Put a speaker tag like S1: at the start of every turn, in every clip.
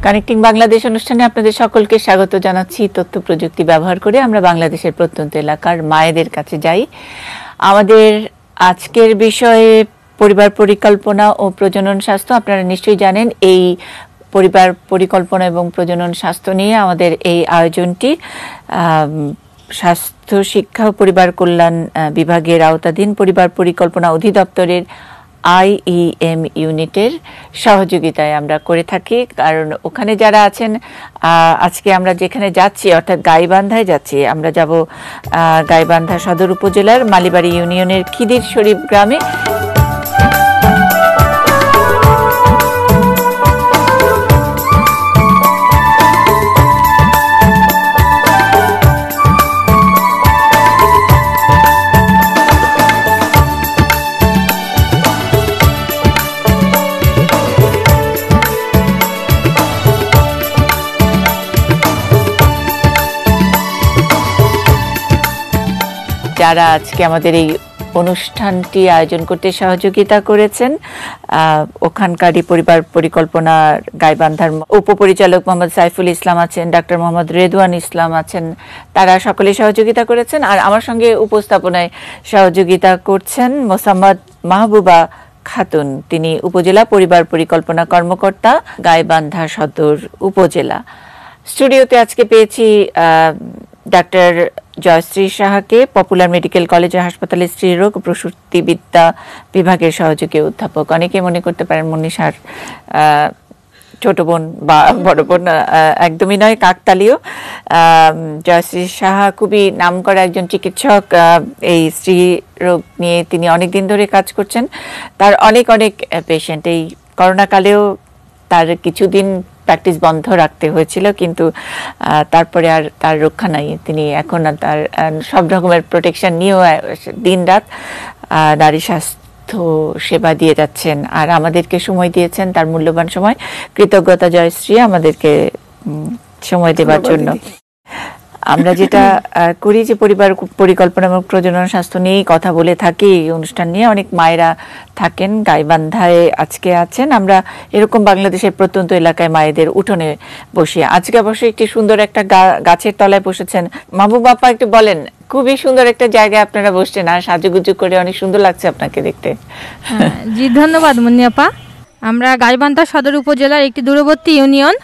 S1: Connecting Bangladesh অনুষ্ঠানে আপনাদের সকলকে স্বাগত জানাচ্ছি। তথ্য প্রযুক্তি ব্যবহার করে আমরা বাংলাদেশের প্রত্যন্ত এলাকার মায়েদের কাছে যাই। আমাদের আজকের বিষয়ে পরিবার পরিকল্পনা ও প্রজনন স্বাস্থ্য। আপনারা নিশ্চয়ই জানেন এই পরিবার পরিকল্পনা এবং প্রজনন স্বাস্থ্য নিয়ে আমাদের এই আয়োজনটি স্বাস্থ্য শিক্ষা ও পরিবার কল্যাণ বিভাগের আওতাধীন পরিবার পরিকল্পনা অধিদপ্তরের IEM ইউনিটের সহযোগিতায় আমরা করে থাকি। কারণ ওখানে যারা আছেন, আজকে আমরা যেখানে যাচ্ছি অর্থাৎ গাইবান্ধায় যাচ্ছি, আমরা যাব গাইবান্ধা সদর উপজেলার মালিবাড়ি ইউনিয়নের খিদির শরীফ গ্রামে। যারা আজকে আমাদের এই অনুষ্ঠানটি আয়োজন করতে সহযোগিতা করেছেন, ওখানকারই পরিবার পরিকল্পনার গাইবান্ধার উপপরিচালক মোহাম্মদ সাইফুল ইসলাম আছেন, ডাক্তার মোহাম্মদ রেদওয়ান ইসলাম আছেন, তারা সকলে সহযোগিতা করেছেন। আর আমার সঙ্গে উপস্থাপনায় সহযোগিতা করছেন মোসাম্মদ মাহবুবা খাতুন, তিনি উপজেলা পরিবার পরিকল্পনা কর্মকর্তা, গাইবান্ধা সদর উপজেলা। স্টুডিওতে আজকে পেয়েছি ডাক্তার জয়শ্রী সাহাকে, পপুলার মেডিকেল কলেজ ও হাসপাতালের স্ত্রীরোগ ও প্রসূতিবিদ্যা বিভাগের সহযোগী অধ্যাপক। অনেকে মনে করতে পারেন মনীষার ছোট বোন বা বড় বোন, একদমই নয়, কাকতালীয়। জয়শ্রী সাহা খুবই নামকরা একজন চিকিৎসক। এই স্ত্রী রোগ নিয়ে তিনি অনেকদিন ধরে কাজ করছেন। তার অনেক পেশেন্ট, এই করোনাকালেও তার কিছুদিন প্র্যাকটিস বন্ধ রাখতে হয়েছিল, কিন্তু তারপরে আর তার রক্ষা নাই। তিনি এখন তার সব রকমের প্রোটেকশন নিয়েও দিন রাত নারী স্বাস্থ্য সেবা দিয়ে যাচ্ছেন আর আমাদেরকে সময় দিয়েছেন, তার মূল্যবান সময়। কৃতজ্ঞতা জয়শ্রী আমাদেরকে সময় দেওয়ার জন্য। আমরা যেটা করি যে পরিবার পরিকল্পনা এবং প্রজনন স্বাস্থ্য নিয়েই কথা বলে থাকি। এই অনুষ্ঠান নিয়ে অনেক মায়েরা থাকেন, গাইবান্ধায় আজকে আছেন। আমরা এরকম বাংলাদেশের প্রত্যন্ত এলাকায় মায়েদের উঠোনে বসে, আজকে অবশ্যই একটি সুন্দর একটা গাছের তলায় বসেছেন। মাহবুব আপা, একটু বলেন, খুবই সুন্দর একটা জায়গায় আপনারা বসছেন আর সাজুগুজু করে অনেক সুন্দর লাগছে আপনাকে দেখতে।
S2: জি, ধন্যবাদ মুন্নি আপা। আমরা গাইবান্ধা সদর উপজেলার একটি দূরবর্তী ইউনিয়ন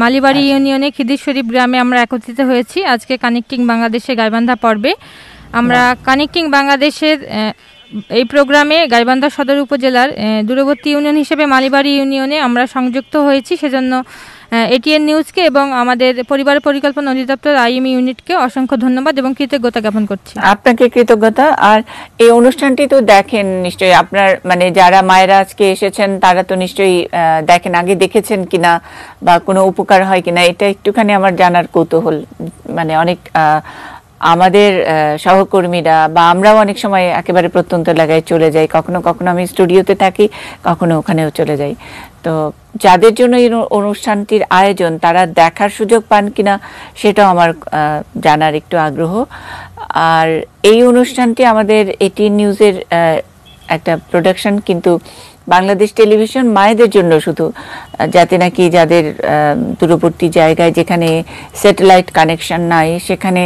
S2: মালিবাড়ি ইউনিয়নে খিদির শরীফ গ্রামে আমরা একত্রিত হয়েছি আজকে কানেক্টিং বাংলাদেশে গাইবান্ধা পর্বে। আমরা কানেক্টিং বাংলাদেশের এই প্রোগ্রামে গাইবান্ধা সদর উপজেলার দূরবর্তী ইউনিয়ন হিসেবে মালিবাড়ি ইউনিয়নে আমরা সংযুক্ত হয়েছি। সেজন্য ATN নিউজকে এবং আমাদের পরিবার পরিকল্পনা অধিদপ্তর IEM ইউনিটকে অসংখ্য ধন্যবাদ এবং কৃতজ্ঞতা জ্ঞাপন করছি।
S1: আপনাকে কৃতজ্ঞতা। আর এই অনুষ্ঠানটি তো দেখেন নিশ্চয়ই, আপনার মানে যারা মায়েরা আজকে এসেছেন তারা তো নিশ্চয়ই দেখেন, আগে দেখেছেন কিনা বা কোনো উপকার হয় কিনা, এটা একটুখানি আমার জানার কৌতূহল। মানে অনেক আমাদের সহকর্মীরা বা আমরাও অনেক সময় একেবারে প্রত্যন্ত এলাকায় চলে যাই, কখনো কখনো আমি স্টুডিওতে থাকি, কখনো ওখানেও চলে যাই। তো যাদের জন্য এই অনুষ্ঠানটির আয়োজন তারা দেখার সুযোগ পান কিনা সেটাও আমার জানার একটু আগ্রহ। আর এই অনুষ্ঠানটি আমাদের ATN নিউজের একটা প্রোডাকশন, কিন্তু বাংলাদেশ টেলিভিশন মায়েদের জন্য শুধু, যাতে নাকি যাদের দূরবর্তী জায়গায় যেখানে স্যাটেলাইট কানেকশন নাই সেখানে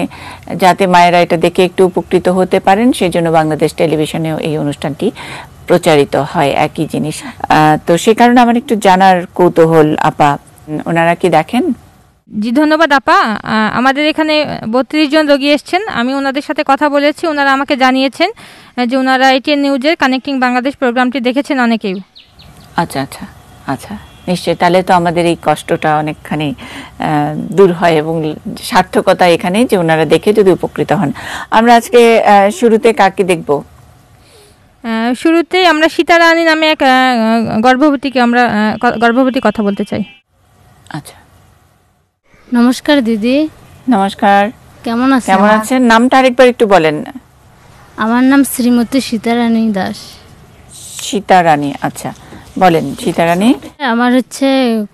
S1: যাতে মায়েরা এটা দেখে একটু উপকৃত হতে পারেন, সেজন্য বাংলাদেশ টেলিভিশনেও এই অনুষ্ঠানটি প্রচারিত হয়, একই জিনিস। তো সে কারণে আমার একটু জানার কৌতূহল। আপা, ওনারা কি দেখেন?
S2: জি, ধন্যবাদ আপা। আমাদের এখানে 32 জন রোগী এসছেন, আমি ওনাদের সাথে কথা বলেছি। ওনারা আমাকে জানিয়েছেন যে ওনারা ATN নিউজের কানেক্টিং বাংলাদেশ প্রোগ্রামটি দেখেছেন অনেকেই।
S1: আচ্ছা আচ্ছা আচ্ছা, নিশ্চয়ই। তাহলে তো আমাদের এই কষ্টটা অনেকখানি দূর হয় এবং সার্থকতা এখানে যে ওনারা দেখে যদি উপকৃত হন। আমরা আজকে শুরুতে কাকে দেখব?
S2: শুরুতে আমরা সীতারানী নামে এক গর্ভবতী কথা বলতে চাই।
S1: আচ্ছা,
S3: নমস্কার দিদি।
S1: নমস্কার,
S3: কেমন আছেন?
S1: কেমন আছেন? নামটা আরেকবার একটু বলেন।
S3: আমার নাম শ্রীমতী সীতারানী দাস।
S1: সীতারানী, আচ্ছা বলেন সীতারানী।
S3: আমার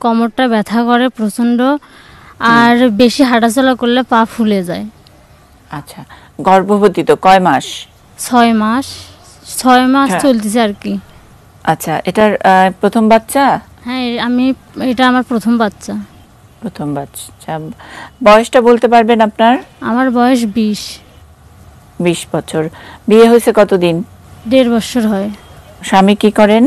S3: কোমরটা ব্যথা করে প্রচন্ড, আর বেশি হাঁটাচলা করলে পা ফুলে যায়।
S1: আচ্ছা, গর্ভবতী তো কয় মাস?
S3: 6 মাস। 6 মাস চলতেছে আর কি।
S1: আচ্ছা, এটার প্রথম বাচ্চা?
S3: হ্যাঁ, এটা আমার প্রথম বাচ্চা।
S1: প্রথম বাচ্চা। বয়সটা বলতে পারবেন আপনার?
S3: আমার বয়স 20।
S1: 20 বছর। বিয়ে হয়েছে কতদিন?
S3: 1.5 বছর হয়।
S1: স্বামী কি করেন?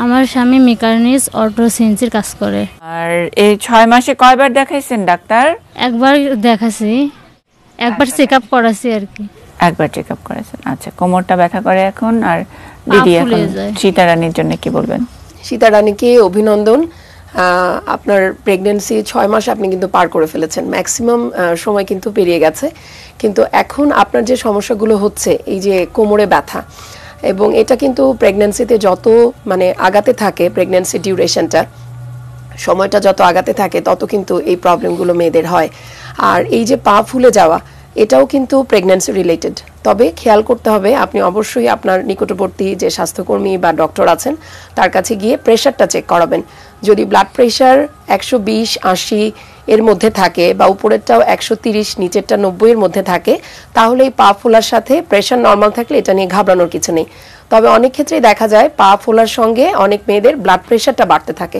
S3: আমার স্বামী মেকানিক্স অটো সিএনসির কাজ করে।
S1: আর এই 6 মাসে কয়বার দেখাইছেন ডাক্তার?
S3: একবার দেখাছি, একবার চেক আপ করাছি আর কি।
S1: একবার চেক আপ করেছেন। আচ্ছা, কোমরটা ব্যথা করে এখন। আর দিদি এখন সীতারানীর জন্য কি বলবেন?
S4: সীতারানীকে অভিনন্দন। আপনার প্রেগন্যান্সি 6 মাস আপনি কিন্তু পার করে ফেলেছেন, ম্যাক্সিমাম সময় কিন্তু পেরিয়ে গেছে। কিন্তু এখন আপনার যে সমস্যাগুলো হচ্ছে, এই যে কোমরে ব্যথা, এবং এটা কিন্তু প্রেগন্যান্সিতে যত মানে আগাতে থাকে, প্রেগন্যান্সি ডিউরেশনটা, সময়টা যত আগাতে থাকে তত কিন্তু এই প্রবলেমগুলো মেয়েদের হয়। আর এই যে পা ফুলে যাওয়া, এটাও কিন্তু প্রেগন্যান্সি রিলেটেড। তবে খেয়াল করতে হবে, আপনি অবশ্যই আপনার নিকটবর্তী যে স্বাস্থ্যকর্মী বা ডক্টর আছেন তার কাছে গিয়ে প্রেশারটা চেক করাবেন। যদি ব্লাড প্রেশার 120/80 এর মধ্যে থাকে, বা উপরেরটাও 130, নিচেরটা 90 এর মধ্যে থাকে, তাহলে এই পা ফোলার সাথে প্রেশার নর্মাল থাকলে এটা নিয়ে ঘাবড়ানোর কিছু নেই। তবে অনেক ক্ষেত্রেই দেখা যায় পা ফোলার সঙ্গে অনেক মেয়েদের ব্লাড প্রেশারটা বাড়তে থাকে,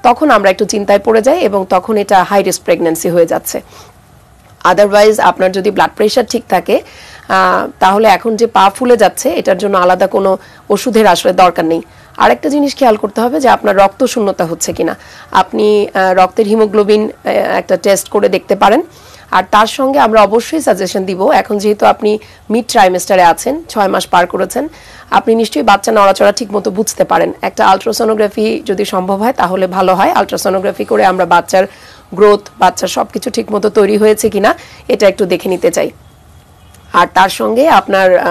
S4: তখন আমরা একটু চিন্তায় পড়ে যাই এবং তখন এটা হাই রিস্ক প্রেগন্যান্সি হয়ে যাচ্ছে। আদারওয়াইজ আপনার যদি ব্লাড প্রেশার ঠিক থাকে, তাহলে এখন যে পা ফুলে যাচ্ছে এটার জন্য আলাদা কোনো ওষুধের আসলে দরকার নেই। আরেকটা জিনিস খেয়াল করতে হবে যে আপনার রক্ত শূন্যতা হচ্ছে কিনা। আপনি রক্তের হিমোগ্লোবিন একটা টেস্ট করে দেখতে পারেন। আর তার সঙ্গে আমরা অবশ্যই সাজেশন দিব, এখন যেহেতু আপনি মিড ট্রাইমেস্টারে আছেন, 6 মাস পার করেছেন, আপনি নিশ্চয়ই বাচ্চা নড়াচড়া ঠিক মতো বুঝতে পারেন। একটা আলট্রাসোনোগ্রাফি যদি সম্ভব হয় তাহলে ভালো হয়। আলট্রাসোনোগ্রাফি করে আমরা বাচ্চার গ্রোথ, বাচ্চার সবকিছু ঠিক মতো তৈরি হয়েছে কিনা এটা একটু দেখে নিতে চাই। আর তার সঙ্গে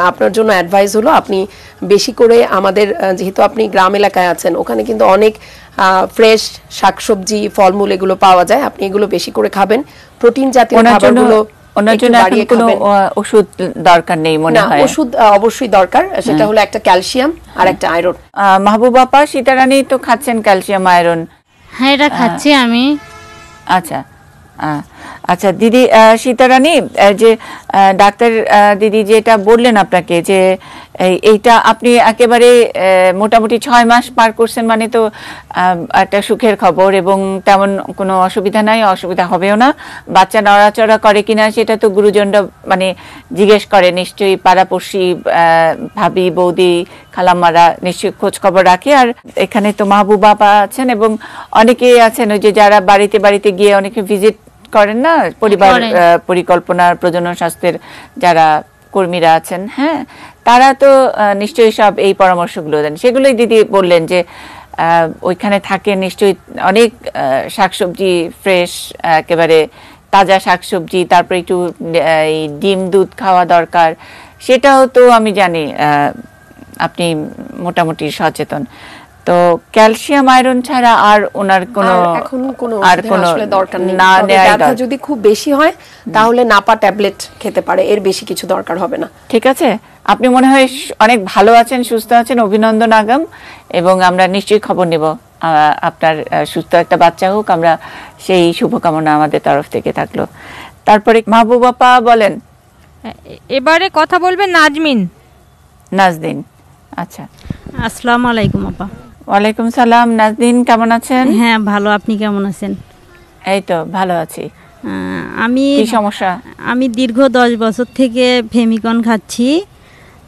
S4: আপনার জন্য অ্যাডভাইস হলো, আপনি বেশি করে আমাদের, যেহেতু আপনি গ্রাম এলাকায় আছেন, ওখানে কিন্তু অনেক ফ্রেশ শাকসবজি, ফলমূল এগুলো পাওয়া যায়, আপনি এগুলো বেশি করে খাবেন। প্রোটিন জাতীয় খাবারগুলো
S1: ওনার জন্য এখন কোনো ওষুধ দরকার নেই মনে হয়?
S4: ওষুধ অবশ্যই দরকার, সেটা হলো একটা ক্যালসিয়াম আর একটা আয়রন।
S1: মাহবুব আপা, সীতারানী তো খাচ্ছেন ক্যালসিয়াম আয়রন?
S3: হ্যাঁ, এটা খাচ্ছি আমি।
S1: আচ্ছা আচ্ছা দিদি, সীতারানী, যে ডাক্তার দিদি যেটা বললেন আপনাকে, যে এইটা আপনি একেবারে মোটামুটি 6 মাস পার করছেন, মানে তো একটা সুখের খবর, এবং তেমন কোনো অসুবিধা নাই, অসুবিধা হবেও না। বাচ্চা নড়াচড়া করে কিনা সেটা তো গুরুজনরা মানে জিজ্ঞেস করে নিশ্চয়ই, পাড়াপড়শি, ভাবি, বৌদি, খালাম্মারা নিশ্চয়ই খোঁজ খবর রাখে। আর এখানে তো মাহবুবা আপা আছেন এবং অনেকেই আছেন ওই যে যারা বাড়িতে বাড়িতে গিয়ে অনেকে ভিজিট করেন না, পরিবার পরিকল্পনার, প্রজনন স্বাস্থ্যের যারা কর্মীরা আছেন, হ্যাঁ, তারা তো নিশ্চয়ই সব এই পরামর্শগুলো দেন। সেগুলোই দিদি বললেন যে ওইখানে থাকে নিশ্চয়ই অনেক শাকসবজি, ফ্রেশ একেবারে তাজা শাকসবজি, তারপরে একটু ডিম দুধ খাওয়া দরকার। সেটাও তো আমি জানি আপনি মোটামুটি সচেতন। তো ক্যালসিয়াম আয়রন ছাড়া আর ওনার কোনো
S4: আসলে দরকার নেই। ব্যথা যদি খুব বেশি হয় তাহলে নাপা ট্যাবলেট খেতে পারে, এর বেশি কিছু দরকার হবে না।
S1: ঠিক আছে, আপনি মনে হয় অনেক ভালো আছেন, সুস্থ আছেন, অভিনন্দন আগাম, এবং আমরা নিশ্চয়ই খবর নেব আপনার সুস্থ একটা বাচ্চা হোক, আমরা সেই শুভকামনা আমাদের তরফ থেকে থাকলো। তারপরে মাহবুব আপা বলেন।
S2: এবারে কথা বলবেন
S1: নাজদিন। আচ্ছা,
S5: আসসালামু আলাইকুম আপা।
S1: ওয়ালাইকুম সালাম। নাজদিন, কেমন আছেন?
S5: হ্যাঁ ভালো, আপনি কেমন আছেন?
S1: এই তো ভালো আছি। কি সমস্যা?
S5: আমি দীর্ঘ 10 বছর থেকে ফেমিকন খাচ্ছি,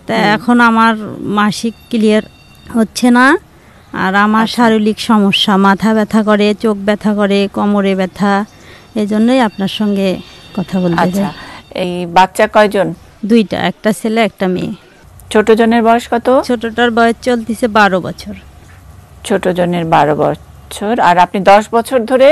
S5: তা এখন আমার মাসিক ক্লিয়ার হচ্ছে না। আর আমার শারীরিক সমস্যা, মাথা ব্যথা করে, চোখ ব্যথা করে, কোমরে ব্যথা, এই জন্যই আপনার সঙ্গে কথা বলতে চাই।
S1: এই বাচ্চা কয়জন?
S5: 2টা, একটা ছেলে একটা মেয়ে।
S1: ছোট জনের বয়স কত?
S5: ছোটটার বয়স চলতেছে 12 বছর।
S1: ছোট জনের 12 বছর। আর আপনি 10 বছর ধরে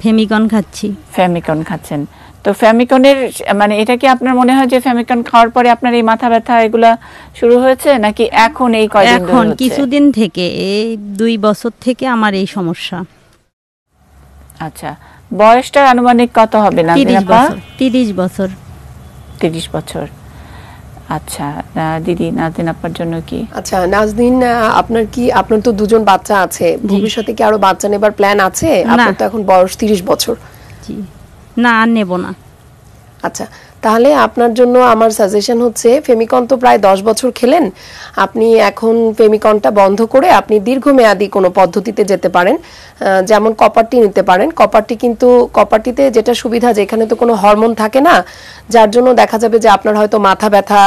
S5: ফেমিকন খাচ্ছি?
S1: ফেমিকন খাচ্ছেন। তো ফেমিকনের মানে এটা কি আপনার মনে হয় যে ফেমিকন খাওয়ার পরে আপনার এই মাথা ব্যথা এগুলা শুরু হয়েছে, নাকি এখন এই কয়দিন ধরে?
S5: এখন কিছুদিন থেকে, এই 2 বছর থেকে আমার এই সমস্যা।
S1: আচ্ছা, বয়সটা আনুমানিক কত হবে? না
S5: 30 বছর।
S1: 30 বছর। আচ্ছা দিদি, নাজদিন আপার জন্য কি?
S4: আচ্ছা নাজদিন, আপনার তো 2জন বাচ্চা আছে, ভবিষ্যতে কি আরো বাচ্চা নেবার প্ল্যান আছে? আপনার তো এখন বয়স 30 বছর।
S5: জি না, আর নেব না।
S4: আচ্ছা, তাহলে আপনার জন্য আমার সাজেশন হচ্ছে ফেমিকন তো প্রায় 10 বছর খেলেন, আপনি এখন ফেমিকনটা বন্ধ করে আপনি দীর্ঘমেয়াদী কোনো পদ্ধতিতে যেতে পারেন, যেমন কপারটি নিতে পারেন। কিন্তু কপারটিতে যেটা সুবিধা যে এখানে তো কোনো হরমোন থাকে না, যার জন্য দেখা যাবে যে আপনার হয়তো মাথা ব্যথা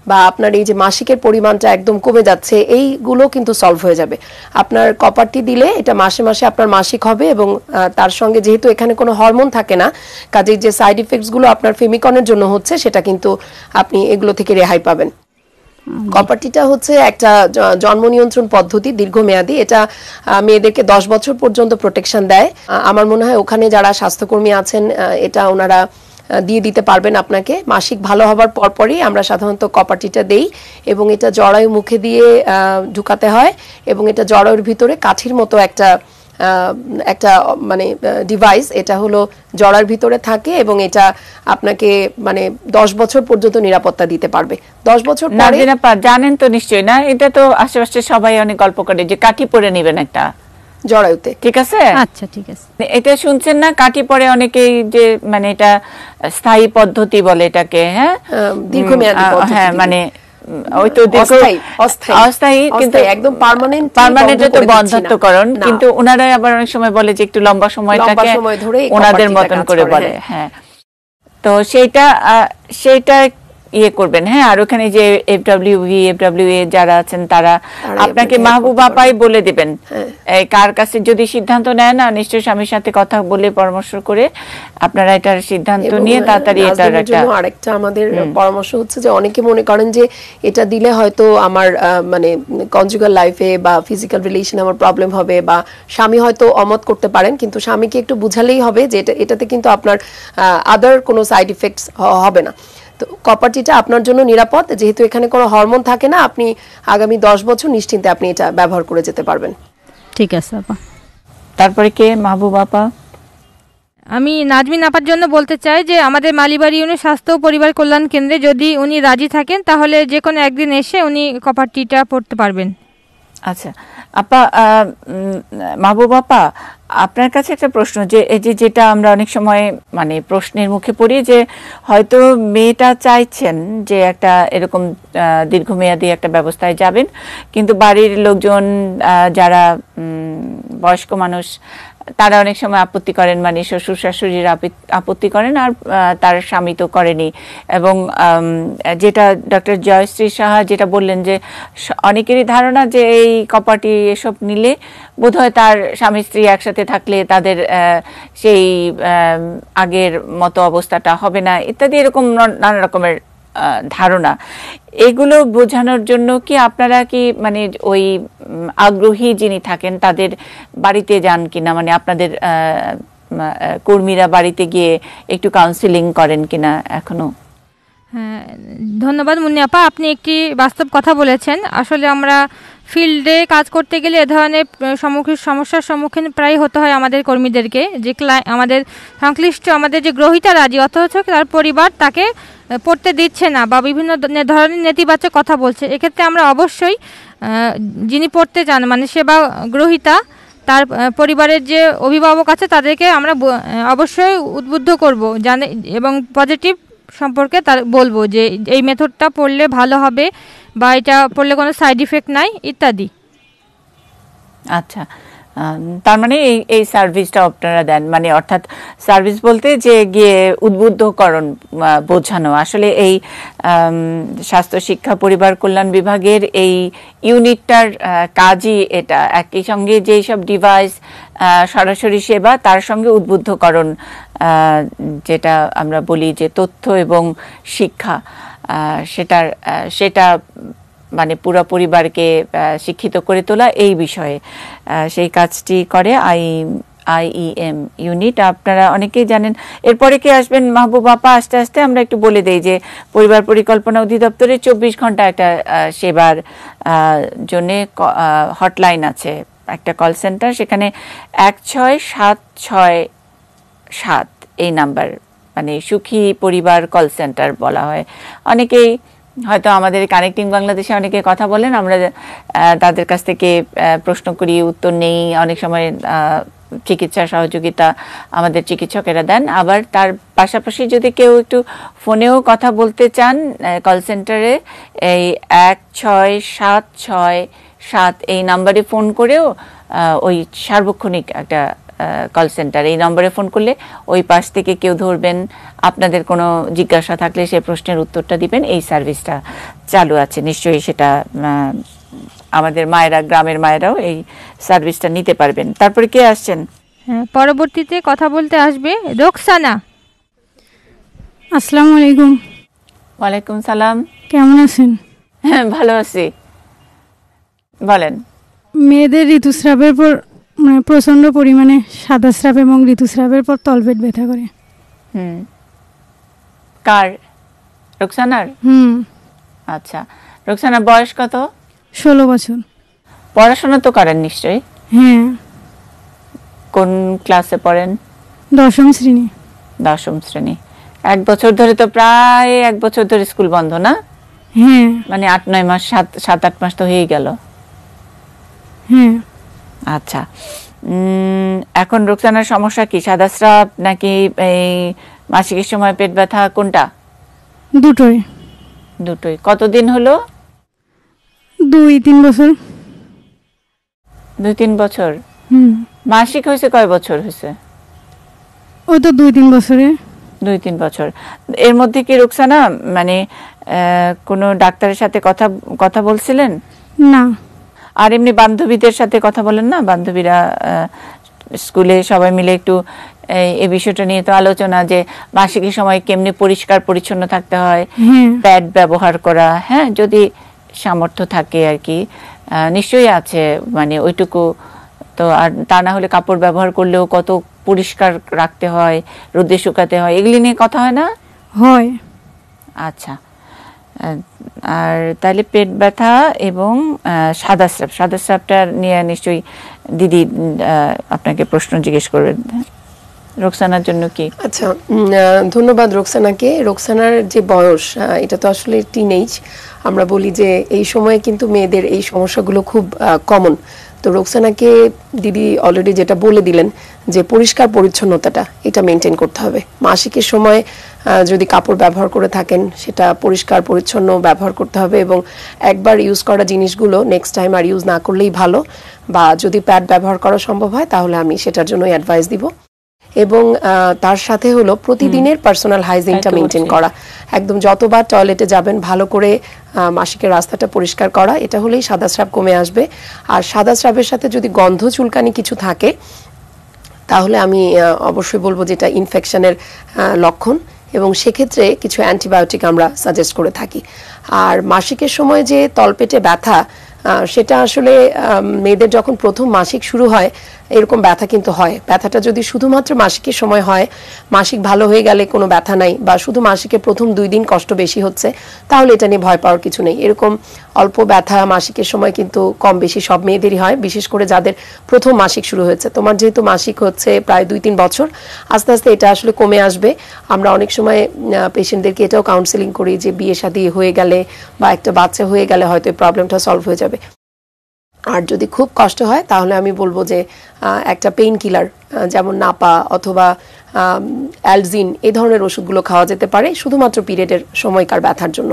S4: বা আপনার এই যে মাসিকের পরিমাণটা একদম কমে যাচ্ছে, এইগুলো কিন্তু সলভ হয়ে যাবে। আপনার কপারটি দিলে এটা মাসে মাসে আপনার মাসিক হবে, এবং তার সঙ্গে যেহেতু এখানে কোনো হরমোন থাকে না, কাজেই যে সাইড ইফেক্টসগুলো আপনার ফেমিকনের জন্য হচ্ছে সেটা কিন্তু আপনি এগুলো থেকে রেহাই পাবেন। কপারটিটা হচ্ছে একটা জন্ম নিয়ন্ত্রণ পদ্ধতি, দীর্ঘমেয়াদী। এটা মেয়েদেরকে 10 বছর পর্যন্ত প্রোটেকশন দেয়। আমার মনে হয় ওখানে যারা স্বাস্থ্যকর্মী আছেন এটা ওনারা দিয়ে দিতে পারবেন আপনাকে। মাসিক ভালো হবার পরপরই আমরা সাধারণত কপারটিটা দেই, এবং এটা জরায়ু মুখে দিয়ে ঢুকাতে হয়, এবং এটা জরায়ুর ভিতরে কাঠির মতো একটা মানে ডিভাইস, এটা হলো জরার ভিতরে থাকে, এবং এটা আপনাকে মানে 10 বছর পর্যন্ত নিরাপত্তা দিতে পারবে। 10 বছর পরে
S1: জানেন তো নিশ্চয়ই না, এটা তো আশেপাশে সবাই অনেক গল্প করে যে কাঠি পরে নেবেন একটা
S4: জরায়ুতে,
S1: ঠিক আছে?
S2: আচ্ছা ঠিক আছে,
S1: এটা শুনছেন না, কাঠি পরে অনেকেই যে মানে এটা স্থায়ী পদ্ধতি বলে এটাকে, হ্যাঁ
S4: দীর্ঘমেয়াদী পদ্ধতি,
S1: হ্যাঁ মানে ওই তো অস্থায়ী কিন্তু একদম পার্মানেন্ট তো বন্ধত্বকরণ, কিন্তু ওনারা আবার অনেক সময় বলে যে একটু লম্বা সময়টাকে ওনাদের মতন করে বলে, হ্যাঁ। তো সেইটা ইয়ে করবেন, হ্যাঁ। আর ওখানে যে FWA যারা আছেন তারা আপনাকে মাহবুবা আপাই বলে দিবেন কার কাছে যদি সিদ্ধান্ত নেন না, নিশ্চয়ই স্বামীর সাথে কথা বলে পরামর্শ করে আপনারা এটার সিদ্ধান্ত নিয়ে তাড়াতাড়ি এটার একটা।
S4: আরেকটা আমাদের পরামর্শ হচ্ছে যে অনেকে মনে করেন যে এটা দিলে হয়তো আমার মানে কনজুগাল লাইফে বা ফিজিক্যাল রিলেশনে আমার প্রবলেম হবে, বা স্বামী হয়তো অমত করতে পারেন, কিন্তু স্বামীকে একটু বুঝালেই হবে যে এটাতে কিন্তু আপনার আদার কোনো সাইড ইফেক্টস হবে না। তো কপারটিটা আপনার জন্য নিরাপদ, যেহেতু এখানে কোনো হরমোন থাকে না, আপনি আগামী 10 বছর নিশ্চিন্তে আপনি এটা ব্যবহার করে যেতে পারবেন।
S5: ঠিক আছে আপা।
S1: তারপরে কে মাহবুব আপা?
S2: আমি নাজমিন আপার জন্য বলতে চাই যে আমাদের মালিবাড়ি ইউনিয়ন স্বাস্থ্য ও পরিবার কল্যাণ কেন্দ্রে যদি উনি রাজি থাকেন তাহলে যে কোনো একদিন এসে উনি কপারটিটা পড়তে পারবেন।
S1: আচ্ছা আপা, মাহবুব আপা আপনার কাছে একটা প্রশ্ন, যে এই যেটা আমরা অনেক সময় মানে প্রশ্নের মুখে পড়ি যে হয়তো মেয়েটা চাইছেন যে একটা এরকম দীর্ঘমেয়াদী একটা ব্যবস্থায় যাবেন, কিন্তু বাড়ির লোকজন যারা বয়স্ক মানুষ তারা অনেক সময় আপত্তি করেন, মানে শ্বশুর শাশুড়ির আপত্তি করেন, আর তার স্বামী তো করেনি। এবং যেটা ডক্টর জয়শ্রী সাহা যেটা বললেন যে অনেকেরই ধারণা যে এই কপারটি এসব নিলে বোধহয় তার স্বামী স্ত্রী একসাথে থাকলে তাদের সেই আগের মতো অবস্থাটা হবে না ইত্যাদি, এরকম নানা রকমের ধারণা। এগুলো বোঝানোর জন্য কি আপনারা কি মানে ওই আগ্রহী যিনি থাকেন তাদের বাড়িতে যান কিনা, মানে আপনাদের কর্মীরা বাড়িতে গিয়ে একটু কাউন্সিলিং করেন কিনা এখনো?
S2: হ্যাঁ, ধন্যবাদ মুন্নি আপা, আপনি একটি বাস্তব কথা বলেছেন। আসলে আমরা ফিল্ডে কাজ করতে গেলে এ ধরনের সমস্যার সম্মুখীন প্রায় হতে হয় আমাদের কর্মীদেরকে, যে আমাদের সংশ্লিষ্ট আমাদের যে গ্রহীতা রাজি অথচ তার পরিবার তাকে পড়তে দিচ্ছে না বা বিভিন্ন ধরনের নেতিবাচক কথা বলছে। এক্ষেত্রে আমরা অবশ্যই যিনি পড়তে চান মানে সেবা গ্রহীতা তার পরিবারের যে অভিভাবক আছে তাদেরকে আমরা অবশ্যই উদ্বুদ্ধ করব জানে, এবং পজিটিভ সম্পর্কে তার বলবো যে এই মেথডটা পড়লে ভালো হবে বা এটা পড়লে কোনো সাইড ইফেক্ট নাই ইত্যাদি।
S1: আচ্ছা, তার মানে এই সার্ভিসটা আপনারা দেন, মানে অর্থাৎ সার্ভিস বলতে যে গিয়ে উদ্বুদ্ধকরণ বোঝানো। আসলে এই স্বাস্থ্য শিক্ষা পরিবার কল্যাণ বিভাগের এই ইউনিটটার কাজই এটা, একই সঙ্গে যেই সব ডিভাইস সরাসরি সেবা তার সঙ্গে উদ্বুদ্ধকরণ, যেটা আমরা বলি যে তথ্য এবং শিক্ষা, সেটা মানে পুরো পরিবারকে শিক্ষিত করে তোলা এই বিষয়ে সেই কাজটি করে IEM ইউনিট। আপনারা অনেকেই জানেন। এরপরে কে আসবেন মাহবুব আপা? আস্তে আস্তে আমরা একটু বলে দেই যে পরিবার পরিকল্পনা অধিদপ্তরে 24 ঘন্টা একটা সেবার জন্যে হটলাইন আছে, একটা কল সেন্টার, সেখানে 16767 এই নাম্বার, মানে সুখী পরিবার কল সেন্টার বলা হয়। অনেকেই হয়তো আমাদের কানেক্টিং বাংলাদেশে অনেকে কথা বলেন, আমরা তাদের কাছ থেকে প্রশ্ন করি, উত্তর নেই, অনেক সময় চিকিৎসা সহযোগিতা আমাদের চিকিৎসকেরা দেন। আবার তার পাশাপাশি যদি কেউ একটু ফোনেও কথা বলতে চান, কল সেন্টারে এই 16767 এই নাম্বারে ফোন করেও, ওই সার্বক্ষণিক একটা কল সেন্টার, এই নম্বরে ফোন করলে ওই পাশ থেকে কেউ ধরবেন, আপনাদের কোনো জিজ্ঞাসা থাকলে সেই প্রশ্নের উত্তরটা দিবেন। এই সার্ভিসটা চালু আছে, নিশ্চয়ই সেটা আমাদের মায়েরা, গ্রামের মায়েরাও এই সার্ভিসটা নিতে পারবেন। তারপরে কে আসছেন?
S2: হ্যাঁ, পরবর্তীতে কথা বলতে আসবে রোকসানা।
S6: আসসালামু আলাইকুম।
S1: ওয়ালাইকুম সালাম।
S6: কেমন আছেন?
S1: হ্যাঁ, ভালো আছি, বলেন।
S6: মেয়েদের ঋতুস্রাবের পর প্রচন্ড পরিমাণে সাদাস্রাব এবং ঋতুস্রাবের পর তলপেট ব্যথা করে।
S1: কার? রোকসানার? আচ্ছা, রোকসানার বয়স কত?
S6: 16 বছর।
S1: পড়াশোনা তো করেন নিশ্চয়ই?
S6: হ্যাঁ।
S1: কোন ক্লাসে পড়েন?
S6: 10ম শ্রেণী।
S1: 10ম শ্রেণী। 1 বছর ধরে তো, প্রায় 1 বছর ধরে স্কুল বন্ধ না?
S6: হ্যাঁ।
S1: মানে 8-9 মাস, 7-8 মাস তো হয়ে গেল।
S6: হ্যাঁ।
S1: আচ্ছা, এখন রোকসানার সমস্যা কি? সাদাস্রাব নাকি এই মাসিকের সময় পেট ব্যথা, কোনটা?
S6: দুটোই।
S1: দুটোই। কতদিন হলো?
S6: 2-3 বছর।
S1: 2-3 বছর। মাসিক হয়েছে কয় বছর হয়েছে?
S6: ও তো 2-3 বছরে।
S1: 2-3 বছর। এর মধ্যে কি রোকসানা মানে কোনো ডাক্তারের সাথে কথা বলছিলেন?
S6: না।
S1: আর এমনি বান্ধবীদের সাথে কথা বলেন না? বান্ধবীরা স্কুলে সবাই মিলে একটু এই বিষয়টা নিয়ে তো আলোচনা, যে মাসিকের সময় কেমনি পরিষ্কার পরিচ্ছন্ন থাকতে হয়, প্যাড ব্যবহার করা, হ্যাঁ, যদি সামর্থ্য থাকে আর কি, নিশ্চয়ই আছে, মানে ওইটুকু তো। আর তা না হলে কাপড় ব্যবহার করলেও কত পরিষ্কার রাখতে হয়, রোদে শুকাতে হয়, এগুলি নিয়ে কথা হয় না?
S6: হয়।
S1: আচ্ছা, আর তাহলে পেট ব্যথা এবং সাদাস্রাবটা নিয়ে নিশ্চয়ই দিদি আপনাকে প্রশ্ন জিজ্ঞেস করবেন। রোকসানার জন্য কি?
S4: আচ্ছা, ধন্যবাদ রোকসানাকে। রোকসানার যে বয়স, এটা তো আসলে টিনেজ। আমরা বলি যে এই সময়ে কিন্তু মেয়েদের এই সমস্যাগুলো খুব কমন। তো রোকসানাকে দিদি অলরেডি যেটা বলে দিলেন, যে পরিষ্কার পরিচ্ছন্নতাটা এটা মেনটেন করতে হবে। মাসিকের সময় যদি কাপড় ব্যবহার করে থাকেন, সেটা পরিষ্কার পরিচ্ছন্ন ব্যবহার করতে হবে, এবং একবার ইউজ করা জিনিসগুলো নেক্সট টাইম আর ইউজ না করলেই ভালো। বা যদি প্যাড ব্যবহার করা সম্ভব হয় তাহলে আমি সেটার জন্য অ্যাডভাইস দিব। এবং তার সাথে হলো প্রতিদিনের পার্সোনাল হাইজিনটা মেনটেন করা। একদম যতবার টয়লেটে যাবেন ভালো করে মাসিকের রাস্তাটা পরিষ্কার করা, এটা হলেই সাদাস্রাব কমে আসবে। আর সাদাস্রাবের সাথে যদি গন্ধ চুলকানি কিছু থাকে, তাহলে আমি অবশ্যই বলবো যে এটা ইনফেকশনের লক্ষণ, এবং সেক্ষেত্রে কিছু অ্যান্টিবায়োটিক আমরা সাজেস্ট করে থাকি। আর মাসিকের সময় যে তলপেটে ব্যথা, সেটা আসলে মেয়েদের যখন প্রথম মাসিক শুরু হয় এরকম ব্যথা কিন্তু হয়। ব্যথাটা যদি শুধুমাত্র মাসিকের সময় হয়, মাসিক ভালো হয়ে গেলে কোনো ব্যথা নাই, বা শুধু মাসিকের প্রথম 2 দিন কষ্ট বেশি হচ্ছে, তাহলে এটা নিয়ে ভয় পাওয়ার কিছু নেই। এরকম অল্প ব্যথা মাসিকের সময় কিন্তু কম বেশি সব মেয়েদেরই হয়, বিশেষ করে যাদের প্রথম মাসিক শুরু হয়েছে। তোমার যেহেতু মাসিক হচ্ছে প্রায় 2-3 বছর, আস্তে আস্তে এটা আসলে কমে আসবে। আমরা অনেক সময় পেশেন্টদেরকে এটাও কাউন্সেলিং করি যে বিয়ে শাদী হয়ে গেলে বা একটা বাচ্চা হয়ে গেলে হয়তো এই প্রবলেমটা সলভ হয়ে যাবে। আর যদি খুব কষ্ট হয় তাহলে আমি বলবো যে একটা পেইন কিলার, যেমন নাপা অথবা অ্যালজিন, এই ধরনের ওষুধগুলো খাওয়া যেতে পারে শুধুমাত্র পিরিয়ডের সময়কার ব্যথার জন্য।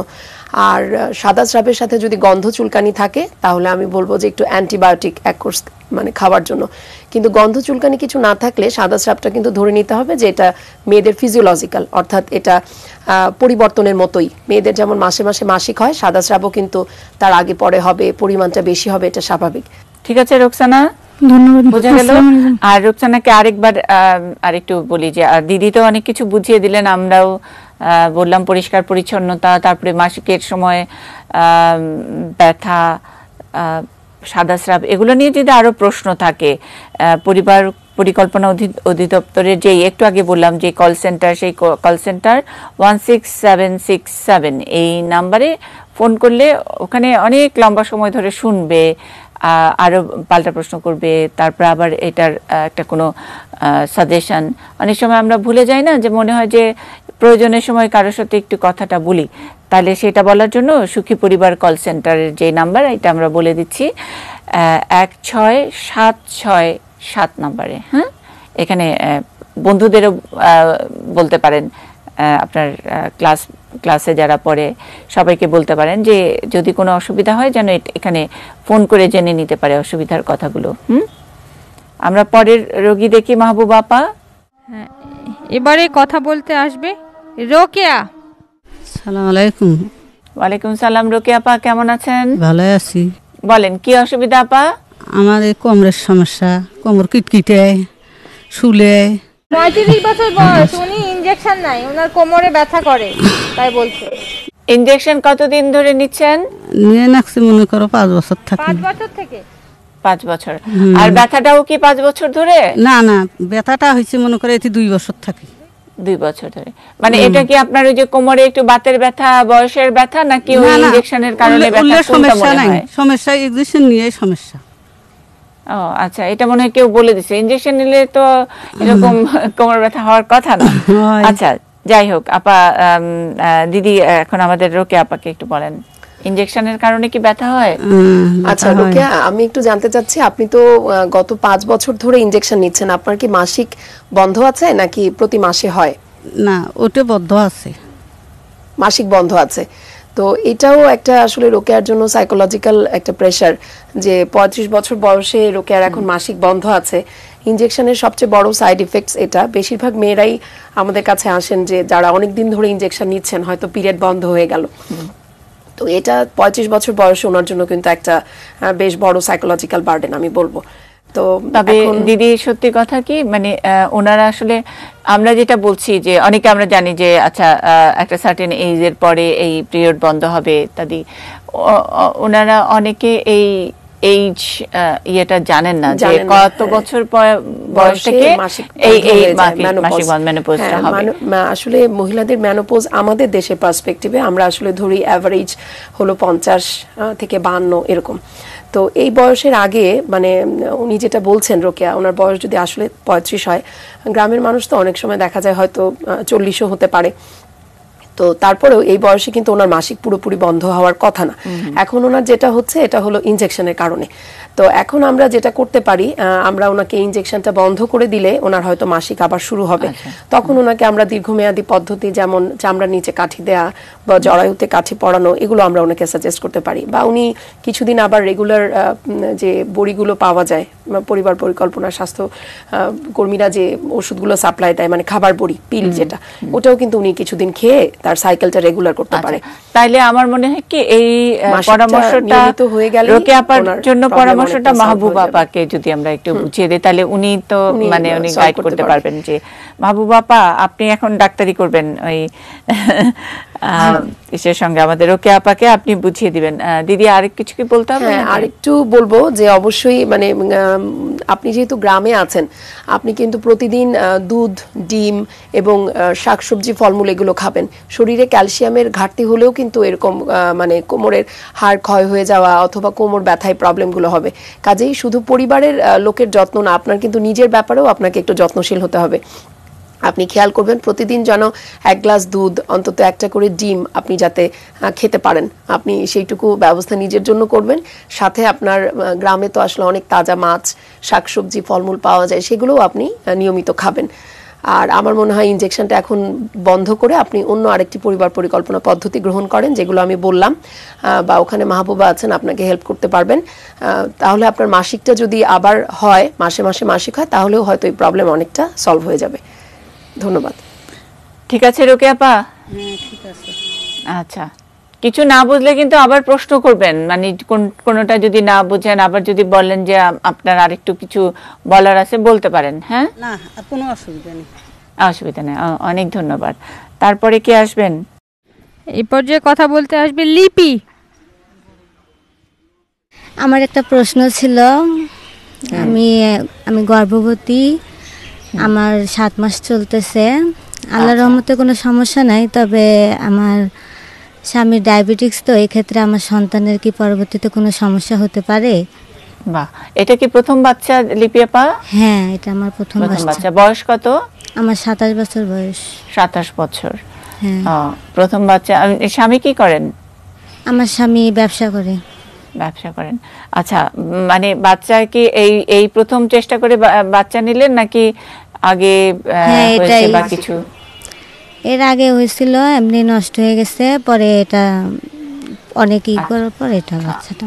S4: আর সাদাস্রাবের সাথে যদি গন্ধ চুলকানি থাকে তাহলে আমি বলবো যে একটু অ্যান্টিবায়োটিক এক কোর্স মানে খাওয়ার জন্য। কিন্তু গন্ধ চুলকানি কিছু না থাকলে সাদাস্রাবটা কিন্তু ধরে নিতে হবে যে এটা মেয়েদের ফিজিওলজিক্যাল, অর্থাৎ এটা পরিবর্তনের মতোই। মেয়েদের যেমন মাসে মাসে মাসিক হয়, সাদাস্রাবও কিন্তু তার আগে পরে হবে, পরিমাণটা বেশি হবে, এটা স্বাভাবিক।
S1: ঠিক আছে রোকসানা,
S6: ধন্যবাদ।
S1: বোঝা গেল। আর রোকসানাকে আরেকবার আরেকটু বলি যে, আর দিদি তো অনেক কিছু বুঝিয়ে দিলেন, আমরাও বললাম পরিষ্কার পরিচ্ছন্নতা, তারপরে মাসিকের সময় ব্যথা, সাদাস্রাব, এগুলো নিয়ে যদি আরো প্রশ্ন থাকে, পরিবার পরিকল্পনা অধিদপ্তরের যে একটু আগে বললাম যে কল সেন্টার, সেই কল সেন্টার 16767 এই নাম্বারে ফোন করলে ওখানে অনেক লম্বা সময় ধরে শুনবে, আরো পাল্টা প্রশ্ন করবে, তারপর আবার এটার একটা কোনো সাজেশন। অনেক সময় আমরা ভুলে যাই না, যে মনে হয় যে প্রয়োজনের সময় কারোর সাথে একটু কথাটা বলি, তাহলে সেটা বলার জন্য সুখী পরিবার কল সেন্টারের যে নাম্বার এটা আমরা বলে দিচ্ছি 16767 নাম্বারে। হ্যাঁ, এখানে বন্ধুদেরও বলতে পারেন, আপনার ক্লাসে যারা পড়ে সবাইকে বলতে পারেন যে যদি কোনো অসুবিধা হয় যেন এখানে ফোন করে জেনে নিতে পারে অসুবিধার কথাগুলো। আমরা পরের রোগী দেখি মাহবুব আপা।
S2: হ্যাঁ, এবারে কথা বলতে আসবে রোকেয়া।
S7: আসসালামু আলাইকুম।
S1: ওয়ালাইকুম সালাম। রোকেয়া আপা কেমন আছেন?
S7: ভালো আছি।
S1: বলেন কি অসুবিধা আপা?
S7: আমার এই কোমরের সমস্যা, কোমর কিটকিটে, শুলে।
S2: 35 বছর বয়স, উনি ইনজেকশন নাই, ওনার কোমরে ব্যথা করে তাই বলছে।
S1: ইনজেকশন কতদিন ধরে নিচ্ছেন?
S7: নিয়ে নাকছি মনে করো 5 বছর থাকি।
S2: 5 বছর থেকে?
S1: 5 বছর। আর ব্যথাটাও কি 5 বছর ধরে?
S7: না না, ব্যথাটা হয়েছে মনে করো এটি 2 বছর থাকি।
S1: 2 বছর ধরে। মানে এটা কি আপনার ওই যে কোমরে একটু বাতের ব্যথা, বয়সের ব্যথা, নাকি ওই ইনজেকশনের কারণে ব্যথা?
S7: সমস্যা নাই, সমস্যা ইনজেকশন নিয়ে সমস্যা।
S1: ও আচ্ছা, এটা মনে হয় কেউ বলে দিছে, ইনজেকশন নিলে তো এরকম কোমর ব্যথা হওয়ার কথা না। আচ্ছা যাই হোক আপা, দিদি এখন আমাদের রোকেয়া আপাকে একটু বলেন ইনজেকশনের কারণে কি ব্যথা হয়?
S4: আচ্ছা রোকেয়া, আমি একটু জানতে চাচ্ছি, আপনি তো গত 5 বছর ধরে ইনজেকশন নিচ্ছেন, আপনার কি মাসিক বন্ধ আছে নাকি প্রতি মাসে হয়?
S7: না, ওটা বদ্ধ আছে,
S4: মাসিক বন্ধ আছে। তো এটাও একটা আসলে রোকেয়ার জন্য সাইকোলজিক্যাল একটা প্রেসার যে 35 বছর বয়সে রোকেয়ার এখন মাসিক বন্ধ আছে। ইনজেকশনের সবচেয়ে বড় সাইড ইফেক্টস এটা। বেশিরভাগ মেয়েরাই আমাদের কাছে আসেন যে যারা অনেক দিন ধরে ইনজেকশন নিচ্ছেন, হয়তো পিরিয়ড বন্ধ হয়ে গেল, তো এটা 35 বছর বয়সে ওনার জন্য কিন্তু একটা বেশ বড় সাইকোলজিক্যাল বার্ডেন আমি বলবো। তো
S1: তবে দিদি সত্যি কথা কি, মানে ওনারা আসলে আমরা যেটা বলছি যে অনেকে আমরা জানি যে আচ্ছা একটা সার্টেন এজের পরে এই পিরিয়ড বন্ধ হবে ইত্যাদি, ওনারা অনেকে এই এইজ ইয়েটা জানেন না যে কত বছর বয়স থেকে এই মাসিক মেনোপজটা হবে।
S4: আসলে মহিলাদের মেনোপজ আমাদের দেশের পার্সপেক্টিভে আমরা আসলে ধরি এভারেজ হলো 50 থেকে 52 এরকম। তো এই বয়সের আগে, মানে উনি যেটা বলছেন রোকেয়া, ওনার বয়স যদি আসলে 35 হয়, গ্রামের মানুষ তো অনেক সময় দেখা যায় হয়তো 40ও হতে পারে, তো তারপরেও এই বয়সে কিন্তু ওনার মাসিক পুরোপুরি বন্ধ হওয়ার কথা না। এখন ওনার যেটা হচ্ছে এটা হলো ইনজেকশনের কারণে। তো এখন আমরা যেটা করতে পারি, আমরা ওনাকে ইনজেকশনটা বন্ধ করে দিলে ওনার হয়তো মাসিক আবার শুরু হবে। তখন ওনাকে আমরা দীর্ঘমেয়াদী পদ্ধতি যেমন চামড়ার নিচে কাঠি দেয়া বা জরায়ুতে কাঠি পরানো, এগুলো আমরা ওনাকে সাজেস্ট করতে পারি। বা উনি কিছুদিন আবার রেগুলার যে বড়িগুলো পাওয়া যায় পরিবার পরিকল্পনা স্বাস্থ্য কর্মীরা যে ওষুধগুলো সাপ্লাই দেয়, মানে খাবার বড়ি পিল যেটা, ওটাও কিন্তু উনি কিছুদিন খেয়ে তার সাইকেলটা রেগুলার করতে পারে।
S1: তাইলে আমার মনে হয় কি এই পরামর্শটা
S4: হয়ে গেল
S1: রোকেয়া আপার জন্য, পরামর্শটা মাহবুব আপাকে যদি আমরা একটু বুঝিয়ে দিই, তাহলে উনি তো মানে উনি গাইড করতে পারবেন যে মাহবুব আপা আপনি এখন ডাক্তারি করবেন, ওই এর সঙ্গে আমাদের রোকেয়া আপাকে আপনি বুঝিয়ে দিবেন। দিদি আরেক কিছু কি বলতে হবে?
S4: আরেকটু বলবো যে অবশ্যই মানে আপনি যেহেতু গ্রামে আছেন, আপনি কিন্তু প্রতিদিন দুধ, ডিম এবং শাকসবজি, ফলমূল এগুলো খাবেন। শরীরে ক্যালসিয়ামের ঘাটতি হলেও কিন্তু এরকম মানে কোমরের হাড় ক্ষয় হয়ে যাওয়া অথবা কোমর ব্যথায় প্রবলেমগুলো হবে। কাজেই শুধু পরিবারের লোকের যত্ন না, আপনার কিন্তু নিজের ব্যাপারেও আপনাকে একটু যত্নশীল হতে হবে। আপনি খেয়াল করবেন প্রতিদিন যেন 1 গ্লাস দুধ, অন্তত একটা করে ডিম আপনি যাতে খেতে পারেন, আপনি সেইটুকু ব্যবস্থা নিজের জন্য করবেন। সাথে আপনার গ্রামে তো আসলে অনেক তাজা মাছ, শাকসবজি, ফলমূল পাওয়া যায়, সেগুলোও আপনি নিয়মিত খাবেন। আর আমার মনে হয় ইনজেকশনটা এখন বন্ধ করে আপনি অন্য আরেকটি পরিবার পরিকল্পনা পদ্ধতি গ্রহণ করেন, যেগুলো আমি বললাম, বা ওখানে মাহবুবা আছেন আপনাকে হেল্প করতে পারবেন। তাহলে আপনার মাসিকটা যদি আবার হয়, মাসে মাসে মাসিক হয়, তাহলেও হয়তো এই প্রবলেম অনেকটা সলভ হয়ে যাবে। ধন্যবাদ।
S1: ঠিক আছে রোকেয়া আপা?
S7: ঠিক আছে।
S1: আচ্ছা, কিছু না বুঝলে কিন্তু আবার প্রশ্ন করবেন, মানে কোনোটা যদি না বুঝেন আবার যদি বলেন যে আপনার আরেকটু কিছু বলার আছে বলতে পারেন। হ্যাঁ,
S7: না কোনো অসুবিধা নেই।
S1: অসুবিধা নেই। অনেক ধন্যবাদ। তারপরে কে আসবেন?
S2: এই পর্যায়ে কথা বলতে আসবে লিপি।
S3: আমার একটা প্রশ্ন ছিল, আমি গর্ভবতী, আমার 7 মাস চলতেছে, আল্লাহর রহমতে কোনো সমস্যা নাই, তবে আমার স্বামীর ডায়াবেটিক্স, তো এই ক্ষেত্রে আমার সন্তানের কি পরবর্তীতে কোনো সমস্যা হতে পারে?
S1: বাহ, এটা কি প্রথম বাচ্চা লিপি আপা?
S3: হ্যাঁ, এটা আমার প্রথম বাচ্চা।
S1: বয়স কত?
S3: আমার 27 বছর বয়স।
S1: 27 বছর।
S3: হ্যাঁ।
S1: প্রথম বাচ্চা। স্বামী কি করেন?
S3: আমার স্বামী ব্যবসা করে।
S1: ব্যবসা করেন। আচ্ছা, মানে বাচ্চা কি এই প্রথম চেষ্টা করে বাচ্চা নিলেন নাকি আগে হয়েছে বা কিছু?
S3: এর আগে হয়েছিল, এমনি নষ্ট হয়ে গেছে, পরে এটা অনেকই করার পর এটা বাচ্চাটা।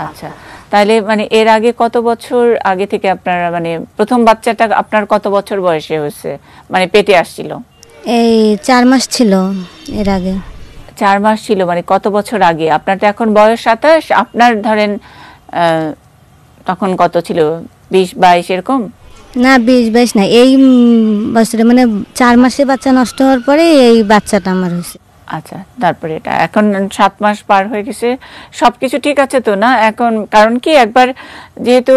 S1: আচ্ছা, তাহলে মানে এর আগে কত বছর আগে থেকে আপনারা, মানে প্রথম বাচ্চাটা আপনার কত বছর বয়সে হয়েছে, মানে পেটে আসছিল?
S3: এই 4 মাস ছিল এর আগে।
S1: 4 মাস ছিল, মানে কত বছর আগে? আপনার তো এখন বয়স 27, আপনার ধরেন তখন কত ছিল, 20-22 এরকম?
S3: না, 20-22 না, এই বছরে মানে 4 মাসে বাচ্চা নষ্ট হওয়ার পরে এই বাচ্চাটা আমার হয়েছে।
S1: আচ্ছা, তারপরে এটা এখন 7 মাস পার হয়ে গেছে, সবকিছু ঠিক আছে তো না এখন? কারণ কি, একবার যেহেতু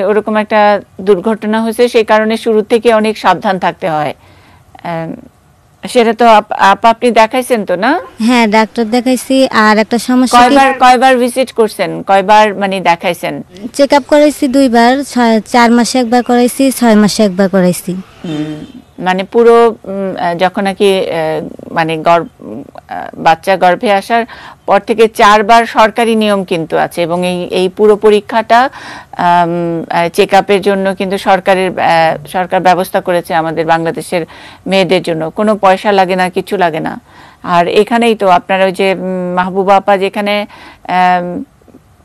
S1: ওরকম একটা দুর্ঘটনা হয়েছে, সেই কারণে শুরু থেকে অনেক সাবধান থাকতে হয়। সেটা তো আপনি দেখাইছেন তো না?
S3: হ্যাঁ, ডাক্তার দেখাইছি। আর একটা সমস্যা,
S1: কয়বার ভিজিট করছেন, কয়বার মানে দেখাইছেন?
S3: চেক আপ করাইছি 2 বার, 4 মাসে একবার করাইছি, 6 মাসে একবার করাইছি।
S1: মানে পুরো যখন নাকি মানে বাচ্চা গর্ভে আসার পর থেকে 4 বার সরকারি নিয়ম কিন্তু আছে, এবং এই পুরো পরীক্ষাটা চেক আপের জন্য কিন্তু সরকার ব্যবস্থা করেছে আমাদের বাংলাদেশের মেয়েদের জন্য। কোনো পয়সা লাগে না, কিছু লাগে না। আর এখানেই তো আপনার ওই যে মাহবুবা আপা যেখানে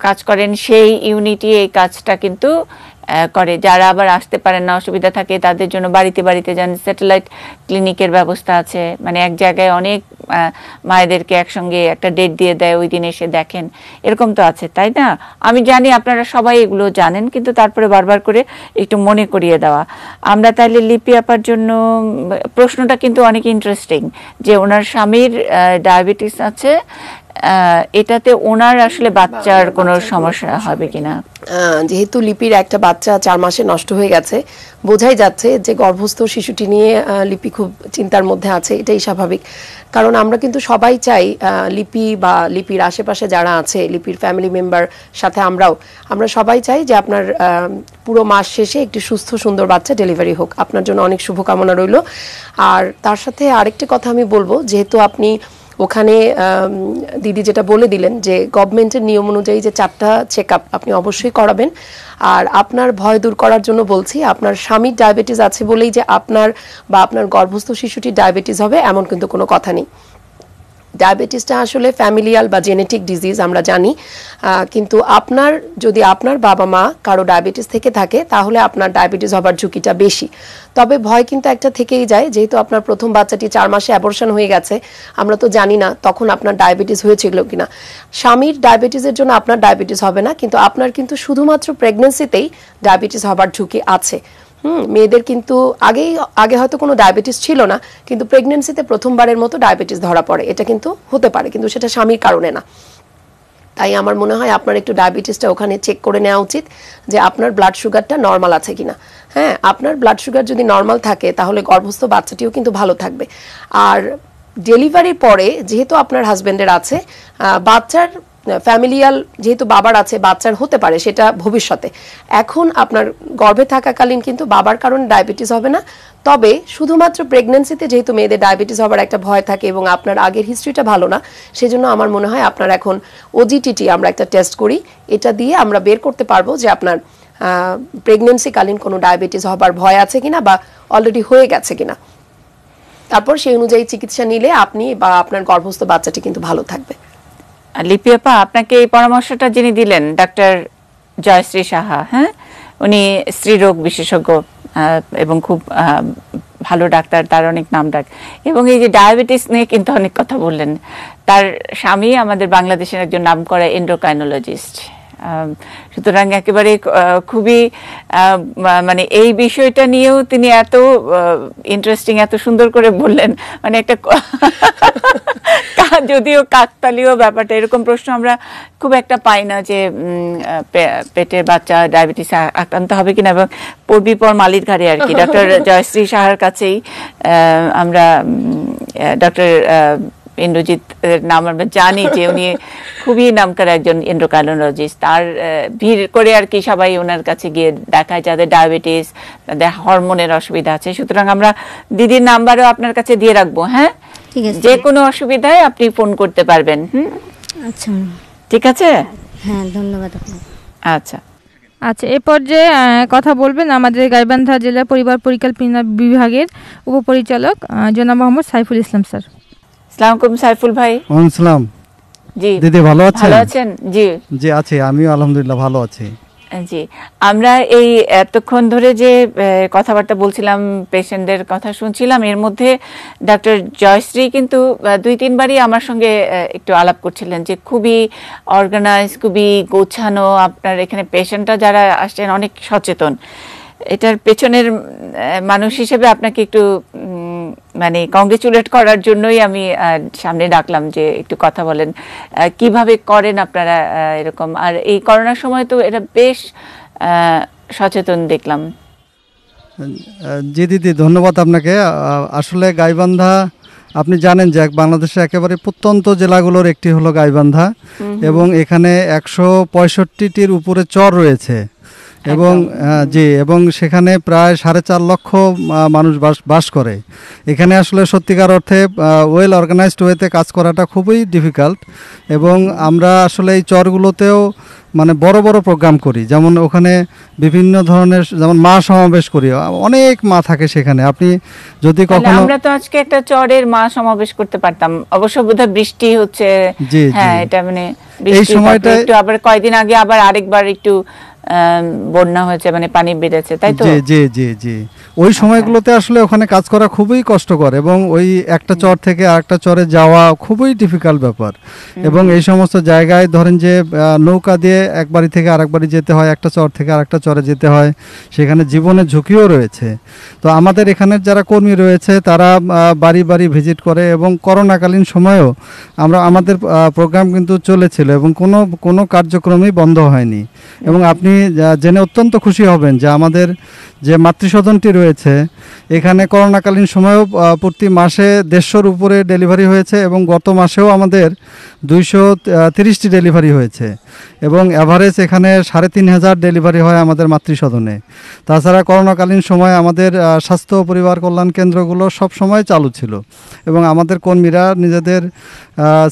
S1: কাজ করেন, সেই ইউনিটি এই কাজটা কিন্তু করে। যারা আবার আসতে পারেন না, অসুবিধা থাকে, তাদের জন্য বাড়িতে বাড়িতে যান, স্যাটেলাইট ক্লিনিকের ব্যবস্থা আছে। মানে এক জায়গায় অনেক মায়েদেরকে একসঙ্গে একটা ডেট দিয়ে দেয়, ওই দিন এসে দেখেন, এরকম তো আছে, তাই না? আমি জানি আপনারা সবাই এগুলো জানেন, কিন্তু তারপরে বারবার করে একটু মনে করিয়ে দেওয়া। আমরা তাইলে লিপি আপার জন্য প্রশ্নটা কিন্তু অনেক ইন্টারেস্টিং, যে ওনার স্বামীর ডায়াবেটিস আছে, এটাতে ওনার আসলে বাচ্চার কোনো সমস্যা হবে কিনা?
S4: যেহেতু লিপির একটা বাচ্চা 4 মাসে নষ্ট হয়ে গেছে, বোঝাই যাচ্ছে যে গর্ভস্থ শিশুটি নিয়ে লিপি খুব চিন্তার মধ্যে আছে। এটাই স্বাভাবিক, কারণ আমরা কিন্তু সবাই চাই লিপি বা লিপির আশেপাশে যারা আছে, লিপির ফ্যামিলি মেম্বার সাথে আমরা সবাই চাই যে আপনার পুরো মাস শেষে একটি সুস্থ সুন্দর বাচ্চা ডেলিভারি হোক। আপনার জন্য অনেক শুভকামনা রইল। আর তার সাথে আরেকটি কথা আমি বলবো, যেহেতু আপনি ওখানে দিদি যেটা বলে দিলেন যে গভর্নমেন্টের নিয়ম অনুযায়ী যে 4টা চেক আপ আপনি অবশ্যই করাবেন। আর আপনার ভয় দূর করার জন্য বলছি, আপনার স্বামীর ডায়াবেটিস আছে বলেই যে আপনার বা আপনার গর্ভস্থ শিশুটির ডায়াবেটিস হবে এমন কিন্তু কোনো কথা নেই। ডায়াবেটিসটা আসলে ফ্যামিলিয়াল বা জেনেটিক ডিজিজ আমরা জানি, কিন্তু যদি আপনার বাবা মা কারো ডায়াবেটিস থেকে থাকে, তাহলে আপনার ডায়াবেটিস হবার ঝুঁকিটা বেশি। তবে ভয় কিন্তু একটা থেকেই যায়, যেহেতু আপনার প্রথম বাচ্চাটি 4 মাসে অ্যাবর্শন হয়ে গেছে, আমরা তো জানি না তখন আপনার ডায়াবেটিস হয়েছিল কিনা। স্বামীর ডায়াবেটিসের জন্য আপনার ডায়াবেটিস হবে না, কিন্তু আপনার কিন্তু শুধুমাত্র প্রেগনেন্সিতেই ডায়াবেটিস হবার ঝুঁকি আছে। মেয়েদের কিন্তু আগে হয়তো কোনো ডায়াবেটিস ছিল না, কিন্তু প্রেগনেন্সিতে প্রথমবারের মতো ডায়াবেটিস ধরা পড়ে। এটা কিন্তু হতে পারে, কিন্তু সেটা স্বামীর কারণে না। তাই আমার মনে হয় আপনার একটু ডায়াবেটিসটা ওখানে চেক করে নেওয়া উচিত, যে আপনার ব্লাড সুগারটা নর্মাল আছে কিনা। হ্যাঁ, আপনার ব্লাড সুগার যদি নর্মাল থাকে, তাহলে গর্ভস্থ বাচ্চাটিও কিন্তু ভালো থাকবে। আর ডেলিভারির পরে যেহেতু আপনার হাজবেন্ডের আছে, বাচ্চার ফ্যামিলিয়াল যেহেতু বাবার আছে, বাচ্চার হতে পারে সেটা ভবিষ্যতে। এখন আপনার গর্ভে থাকাকালীন কিন্তু বাবার কারণে ডায়াবেটিস হবে না। তবে শুধুমাত্র প্রেগন্যান্সিতে যেহেতু মেয়েদের ডায়াবেটিস হবার একটা ভয় থাকে এবং আপনার আগের হিস্ট্রিটা ভালো না, সেজন্য আমার মনে হয় আপনার এখন ওজিটিটি আমরা একটা টেস্ট করি, এটা দিয়ে আমরা বের করতে পারবো যে আপনার প্রেগন্যান্সিকালীন কোনো ডায়াবেটিস হবার ভয় আছে কিনা বা অলরেডি হয়ে গেছে কিনা। তারপর সেই অনুযায়ী চিকিৎসা নিলে আপনি বা আপনার গর্ভস্থ বাচ্চাটি কিন্তু ভালো থাকবে।
S1: লিপি আপা, আপনাকে এই পরামর্শটা যিনি দিলেন, ডাক্তার জয়শ্রী সাহা, হ্যাঁ, উনি স্ত্রীরোগ বিশেষজ্ঞ এবং খুব ভালো ডাক্তার, তার অনেক নাম ডাক, এবং এই যে ডায়াবেটিস নিয়ে কিন্তু অনেক কথা বললেন। তার স্বামী আমাদের বাংলাদেশের একজন নামকরা এন্ডোক্রাইনোলজিস্ট। সুতরাং একেবারে খুবই মানে এই বিষয়টা নিয়েও তিনি এত ইন্টারেস্টিং, এত সুন্দর করে বললেন, মানে একটা যদিও কাকতালীয় ব্যাপারটা, এরকম প্রশ্ন আমরা খুব একটা পাই না যে পেটের বাচ্চা ডায়াবেটিস আক্রান্ত হবে কিনা, এবং পড়বি পর মালির ঘাড়ে আর কি। ডক্টর জয়শ্রী সাহার কাছেই আমরা ডক্টর ইন্দ্রজিৎ নাম আমরা জানি যে উনি খুবই নামকরা একজন এন্ডোক্রাইনোলজিস্ট, তার ভিড় করে আর কি সবাই ওনার কাছে গিয়ে দেখায় যাদের ডায়াবেটিস, তাদের হরমোনের অসুবিধা আছে। সুতরাং আমরা দিদির নাম্বারও আপনার কাছে দিয়ে রাখবো। হ্যাঁ,
S3: ঠিক আছে,
S1: যে কোনো অসুবিধায় আপনি ফোন করতে পারবেন।
S3: আচ্ছা
S1: ঠিক আছে,
S3: হ্যাঁ ধন্যবাদ আপনাকে।
S1: আচ্ছা
S2: আচ্ছা, এ পর্যায়ে কথা বলবেন আমাদের গাইবান্ধা জেলা পরিবার পরিকল্পনা বিভাগের উপপরিচালক জনাব মোহাম্মদ সাইফুল ইসলাম স্যার।
S1: আসসালামু আলাইকুম সাইফুল ভাই।
S8: আসসালাম।
S1: জি
S8: দিদি ভালো আছেন?
S1: ভালো আছেন? জি
S8: জি আছি, আমিও আলহামদুলিল্লাহ ভালো আছি।
S1: জি, আমরা এই এতক্ষণ ধরে যে কথাবার্তা বলছিলাম, পেশেন্টদের কথা শুনছিলাম, এর মধ্যে ডক্টর জয়শ্রী কিন্তু 2-3বারই আমার সঙ্গে একটু আলাপ করছিলেন যে খুবই অর্গানাইজ, খুবই গোছানো। আপনার এখানে পেশেন্টরা যারা আসছেন অনেক সচেতন। এটার পেছনের মানুষ হিসেবে আপনাকে একটু মানে কংগ্রেচুলেট করার জন্যই আমি সামনে ডাকলাম যে একটু কথা বলেন কিভাবে করেন আপনারা এরকম। আর এই করোনার সময় তো এটা বেশ সচেতন দেখলাম।
S8: জি দিদি, ধন্যবাদ আপনাকে। আসলে গাইবান্ধা আপনি জানেন যে বাংলাদেশে একেবারে প্রত্যন্ত জেলাগুলোর একটি হলো গাইবান্ধা, এবং এখানে 165টির উপরে চর রয়েছে এবং জি, এবং সেখানে প্রায় 4.5 লক্ষ মানুষ বাস করে। এখানে আসলে সত্যিকার অর্থে ওয়েল অর্গানাইজড ওয়েতে কাজ করাটা খুবই ডিফিকাল্ট। এবং আমরা আসলে এই চরগুলোতেও মানে বড় বড় প্রোগ্রাম করি, যেমন ওখানে বিভিন্ন ধরনের, যেমন মা সমাবেশ করি, অনেক মা থাকে সেখানে। আপনি যদি কখনো,
S1: আমরা তো আজকে একটা চরের মা সমাবেশ করতে পারতাম, অবশ্য বোধহয় বৃষ্টি হচ্ছে। হ্যাঁ, এটা মানে
S8: এই সময়টা
S1: একটু আবার কয়েকদিন আগে আবার আরেকবার একটু বন্যা হয়েছে, মানে পানি বেড়েছে, তাই তো?
S8: জি জি জি জি, ওই সময়গুলোতে আসলে ওখানে কাজ করা খুবই কষ্টকর, এবং ওই একটা চর থেকে আরেকটা চরে যাওয়া খুবই ডিফিকাল্ট ব্যাপার। এবং এই সমস্ত জায়গায় ধরেন যে নৌকা দিয়ে এক বাড়ি থেকে আরেক বাড়ি যেতে হয়, একটা চর থেকে আরেকটা চরে যেতে হয়, সেখানে জীবনের ঝুঁকিও রয়েছে। তো আমাদের এখানের যারা কর্মী রয়েছে তারা বাড়ি বাড়ি ভিজিট করে, এবং করোনাকালীন সময়েও আমাদের প্রোগ্রাম কিন্তু চলেছিল এবং কোনো কার্যক্রমই বন্ধ হয়নি। এবং আপনি জেনে অত্যন্ত খুশি হবেন যে আমাদের যে মাতৃসদনটি রয়েছে এখানে করোনাকালীন সময়েও প্রতি মাসে 150-র উপরে ডেলিভারি হয়েছে, এবং গত মাসেও আমাদের 230টি ডেলিভারি হয়েছে, এবং অ্যাভারেজ এখানে 3500 ডেলিভারি হয় আমাদের মাতৃসদনে। তাছাড়া করোনাকালীন সময় আমাদের স্বাস্থ্য ও পরিবার কল্যাণ কেন্দ্রগুলো সব সময় চালু ছিল, এবং আমাদের কর্মীরা নিজেদের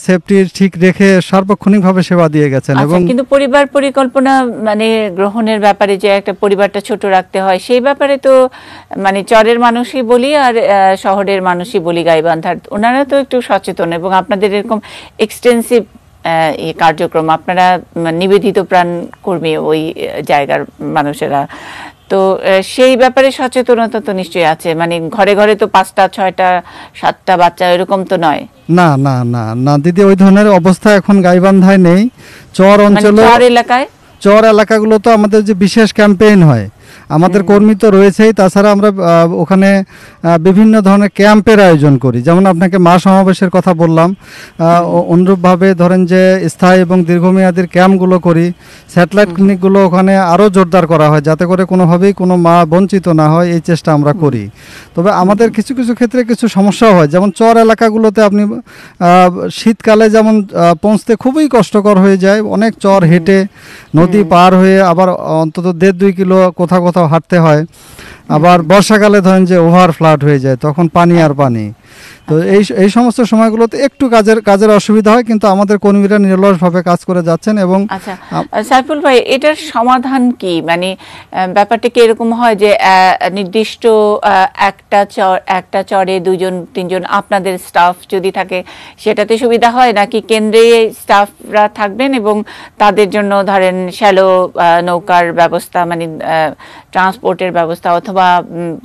S8: সেফটি ঠিক রেখে সার্বক্ষণিকভাবে সেবা দিয়ে গেছেন। এবং
S1: কিন্তু পরিবার পরিকল্পনা মানে গ্রহণের ব্যাপারে যে একটা পরিবারটা ছোট রাখতে হয়, সেই ব্যাপারে তো মানে চরের মানুষই বলি আর শহরের মানুষই বলি, গাইবান্ধার ওনারা তো একটু সচেতন, এবং আপনাদের এরকম এক্সটেন্সিভ কার্যক্রম, আপনারা নিবেদিত প্রাণ কর্মী ওই জায়গার মানুষেরা, তো সেই ব্যাপারে সচেতনতা তো নিশ্চয়ই আছে। মানে ঘরে ঘরে তো 5টা 6টা 7টা বাচ্চা এরকম তো নয়।
S8: না না না না দিদি, ওই ধরনের অবস্থা এখন গাইবান্ধায় নেই। চর অঞ্চলে, চর এলাকাগুলো তো আমাদের যে বিশেষ ক্যাম্পেইন হয়, আমাদের কর্মী তো রয়েছেই, তাছাড়া আমরা ওখানে বিভিন্ন ধরনের ক্যাম্পের আয়োজন করি। যেমন আপনাকে মা সমাবেশের কথা বললাম, অনুরূপভাবে ধরেন যে স্থায়ী এবং দীর্ঘমেয়াদীর ক্যাম্পগুলো করি। স্যাটেলাইট ক্লিনিকগুলো ওখানে আরও জোরদার করা হয় যাতে করে কোনোভাবেই কোনো মা বঞ্চিত না হয়, এই চেষ্টা আমরা করি। তবে আমাদের কিছু কিছু ক্ষেত্রে কিছু সমস্যাও হয়, যেমন চর এলাকাগুলোতে আপনি শীতকালে যেমন পৌঁছতে খুবই কষ্টকর হয়ে যায়, অনেক চর হেঁটে নদী পার হয়ে আবার অন্তত 1.5-2 কিলো কোথাও কোথাও হাঁটতে হয়। আবার বর্ষাকালে ধরেন যে ওভার ফ্লাড হয়ে যায়, তখন পানি আর পানি। তো এই সমস্ত সময়গুলোতে একটু কাজের অসুবিধা হয়, কিন্তু আমাদের কর্মীরা নিরলসভাবে কাজ করে যাচ্ছেন। এবং
S1: আচ্ছা সাইফুল ভাই, এটার সমাধান কি? মানে ব্যাপারটা কি এরকম হয় যে নির্দিষ্ট একটা চরে 2-3জন আপনাদের স্টাফ যদি থাকে সেটাতে সুবিধা হয়, নাকি কেন্দ্রে স্টাফরা থাকবেন এবং তাদের জন্য ধরেন শ্যালো নৌকার ব্যবস্থা, মানে ট্রান্সপোর্টের ব্যবস্থা, অথবা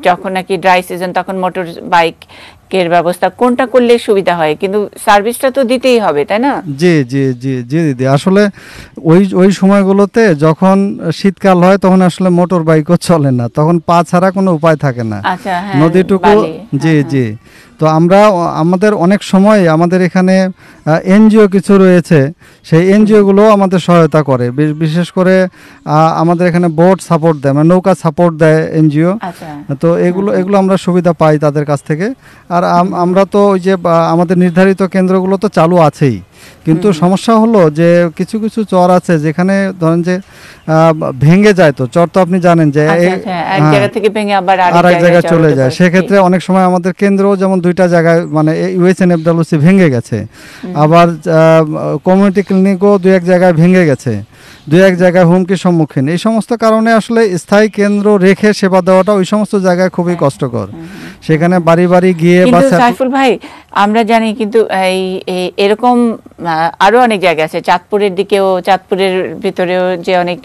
S1: যখন নাকি ড্রাই সিজন তখন মোটর বাইকের ব্যবস্থা, কোনটা করলে সুবিধা হয়? কিন্তু সার্ভিসটা তো দিতেই হবে, তাই না?
S8: জি জি জি জি দিদি, আসলে ওই সময়গুলোতে যখন শীতকাল হয় তখন আসলে মোটর বাইকও চলে না, তখন পা ছাড়া কোনো উপায় থাকে না।
S1: আচ্ছা, হ্যাঁ,
S8: নদীটুকু, জি জি, তো আমরা আমাদের অনেক সময় আমাদের এখানে এনজিও কিছু রয়েছে, সেই এনজিওগুলো আমাদের সহায়তা করে, বিশেষ করে আমাদের এখানে বোট সাপোর্ট দেয়, মানে নৌকা সাপোর্ট দেয় এনজিও। তো এগুলো আমরা সুবিধা পাই তাদের কাছ থেকে। আর আমরা তো ওই যে আমাদের নির্ধারিত কেন্দ্রগুলো তো চালু আছেই, কিন্তু সমস্যা হলো যে কিছু কিছু চর আছে যেখানে ধরেন যে ভেঙে যায়। তো চর তো আপনি জানেন যে
S1: এক জায়গা থেকে ভেঙে আবার
S8: আরেক জায়গায় চলে যায়। সেক্ষেত্রে অনেক সময় আমাদের কেন্দ্র যেমন 2টা জায়গায়, মানে USNFWC ভেঙে গেছে, আবার কমিউনিটি ক্লিনিকও 2-1 জায়গায় ভেঙে গেছে, 2-1 জায়গায় হুমকির সম্মুখীন। এই সমস্ত কারণে আসলে স্থায়ী কেন্দ্র রেখে সেবা দেওয়াটা ওই সমস্ত জায়গায় খুবই কষ্টকর। সেখানে বাড়ি বাড়ি গিয়ে
S1: সাইফুল ভাই আমরা জানি কিন্তু এরকম আরো অনেক জায়গা আছে, চাঁদপুরের দিকেও, চাঁদপুরের ভিতরেও যে অনেক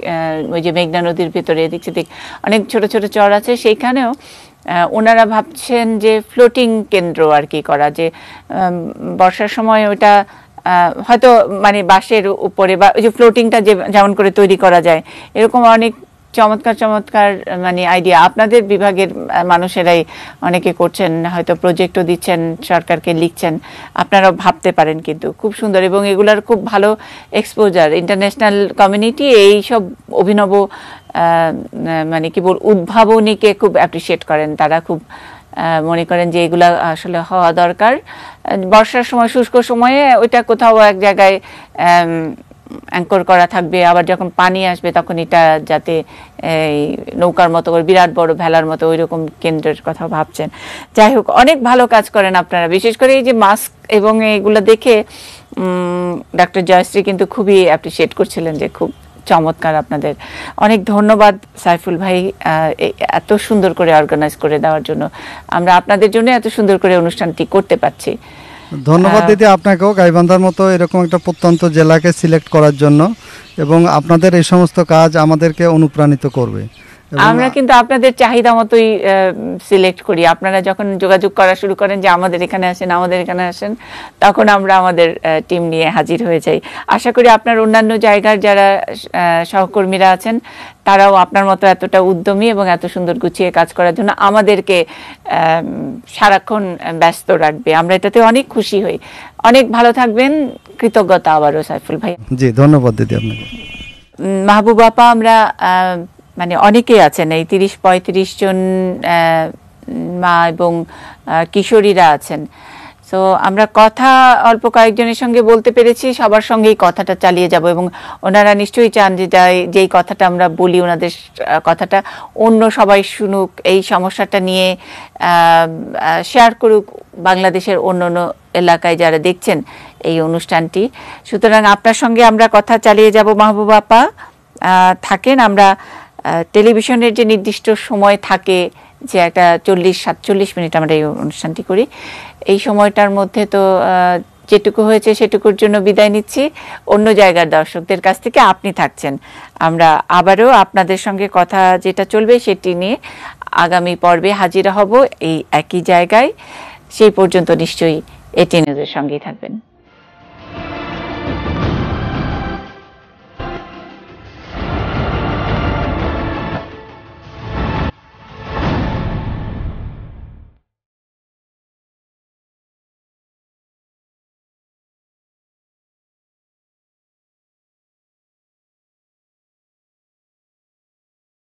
S1: ওই যে মেঘনা নদীর ভিতরে এদিক সেদিক অনেক ছোট ছোট চর আছে, সেইখানেও ওনারা ভাবছেন যে ফ্লোটিং কেন্দ্র আর কি করা, যে বর্ষার সময় ওটা হয়তো মানে বাঁশের উপরে বা ওই যে ফ্লোটিংটা যেমন করে তৈরি করা যায়, এরকম অনেক চমৎকার চমৎকার মানে আইডিয়া আপনাদের বিভাগের মানুষেরাই অনেকে করছেন, হয়তো প্রজেক্টও দিচ্ছেন, সরকারকে লিখছেন, আপনারাও ভাবতে পারেন। কিন্তু খুব সুন্দর, এবং এগুলার খুব ভালো এক্সপোজার, ইন্টারন্যাশনাল কমিউনিটি এই সব অভিনব মানে কি বল উদ্ভাবনীকে খুব অ্যাপ্রিসিয়েট করেন। তারা খুব মনে করেন যে এগুলা আসলে হওয়া দরকার। বর্ষার সময়, শুষ্ক সময়ে ওইটা কোথাও এক জায়গায় অ্যাঙ্কর করা থাকবে, আবার যখন পানি আসবে তখন এটা যাতে নৌকার মতো করে বিরাট বড় ভেলার মতো ওই রকম কেন্দ্রের কথা ভাবছেন। যাই হোক, অনেক ভালো কাজ করেন আপনারা, বিশেষ করে এই যে মাস্ক এবং এগুলো দেখে ডক্টর জয়শ্রী কিন্তু খুবই অ্যাপ্রিসিয়েট করছিলেন যে খুব চমৎকার। আপনাদের অনেক ধন্যবাদ সাইফুল ভাই, এত সুন্দর করে অর্গানাইজ করে দেওয়ার জন্য। আমরা আপনাদের জন্য এত সুন্দর করে অনুষ্ঠানটি করতে পারছি।
S8: ধন্যবাদ দিদি আপনাকেও, গাইবান্ধার মতো এরকম একটা প্রত্যন্ত জেলাকে সিলেক্ট করার জন্য, এবং আপনাদের এই সমস্ত কাজ আমাদেরকে অনুপ্রাণিত করবে।
S1: আমরা কিন্তু আপনাদের চাহিদা মতোই সিলেক্ট করি। আপনারা যখন যোগাযোগ করা শুরু করেন যে আমাদের এখানে আসেন, আমাদের এখানে আসেন, তখন আমরা আমাদের টিম নিয়ে হাজির হয়ে যাই। আশা করি আপনার অন্যান্য জায়গার যারা সহকর্মীরা আছেন তারাও আপনার মতো এতটা উদ্যমী এবং এত সুন্দর গুছিয়ে কাজ করার জন্য আমাদেরকে সারাক্ষণ ব্যস্ত রাখবে। আমরা এটাতে অনেক খুশি হই। অনেক ভালো থাকবেন, কৃতজ্ঞতা আবারও সাইফুল ভাই।
S8: জি ধন্যবাদ দিদি আপনাকে।
S1: মাহবুবা আপা, আমরা মানে অনেকেই আছেন, এই 30-35 জন মা এবং কিশোরীরা আছেন। তো আমরা কথা অল্প কয়েকজনের সঙ্গে বলতে পেরেছি, সবার সঙ্গেই কথাটা চালিয়ে যাব, এবং ওনারা নিশ্চয়ই চান যে যেই কথাটা আমরা বলি ওনাদের কথাটা অন্য সবাই শুনুক, এই সমস্যাটা নিয়ে শেয়ার করুক বাংলাদেশের অন্য অন্য এলাকায় যারা দেখছেন এই অনুষ্ঠানটি। সুতরাং আপনার সঙ্গে আমরা কথা চালিয়ে যাব মাহবুবা আপা, থাকেন। আমরা টেলিভিশনের যে নির্দিষ্ট সময় থাকে, যে একটা 40-47 মিনিট আমরা এই অনুষ্ঠানটি করি, এই সময়টার মধ্যে তো যেটুকু হয়েছে সেটুকুর জন্য বিদায় নিচ্ছি। অন্য জায়গার দর্শকদের কাছ থেকে আপনি থাকছেন। আমরা আবারও আপনাদের সঙ্গে কথা যেটা চলবে সেটি নিয়ে আগামী পর্বে হাজির হব এই একই জায়গায়। সেই পর্যন্ত নিশ্চয়ই এটি নিউজের সঙ্গেই থাকবেন।